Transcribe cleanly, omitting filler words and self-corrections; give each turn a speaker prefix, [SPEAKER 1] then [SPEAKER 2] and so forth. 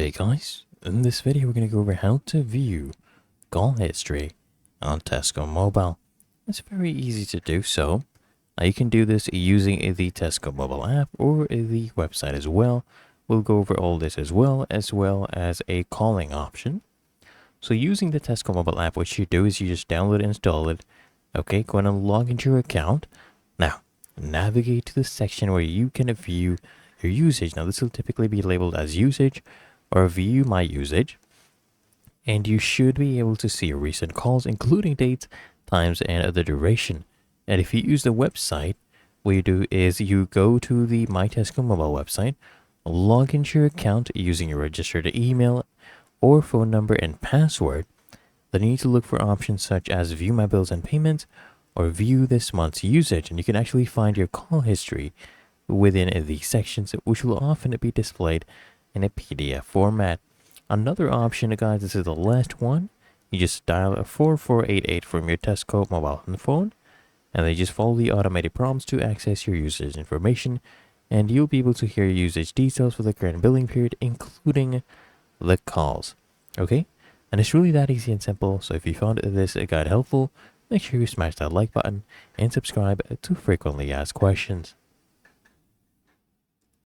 [SPEAKER 1] Hey guys, in this video we're going to go over how to view call history on Tesco Mobile. It's very easy to do so. You can do this using the Tesco Mobile app or the website as well. We'll go over all this as well as a calling option. So using the Tesco Mobile app, what you do is you just download and install it. Okay, go and log into your account. Now, navigate to the section where you can view your usage. Now, this will typically be labeled as usage or view my usage. And you should be able to see recent calls, including dates, times, and the duration. And if you use the website, what you do is you go to the My Tesco Mobile website, log into your account using your registered email or phone number and password. Then you need to look for options such as view my bills and payments or view this month's usage. And you can actually find your call history within these sections, which will often be displayed in a PDF format. Another option, guys, this is the last one. You just dial a 4488 from your Tesco mobile phone, and they just follow the automated prompts to access your usage information, and you'll be able to hear usage details for the current billing period, including the calls. Okay? And it's really that easy and simple, so if you found this guide helpful, make sure you smash that like button and subscribe to frequently asked questions.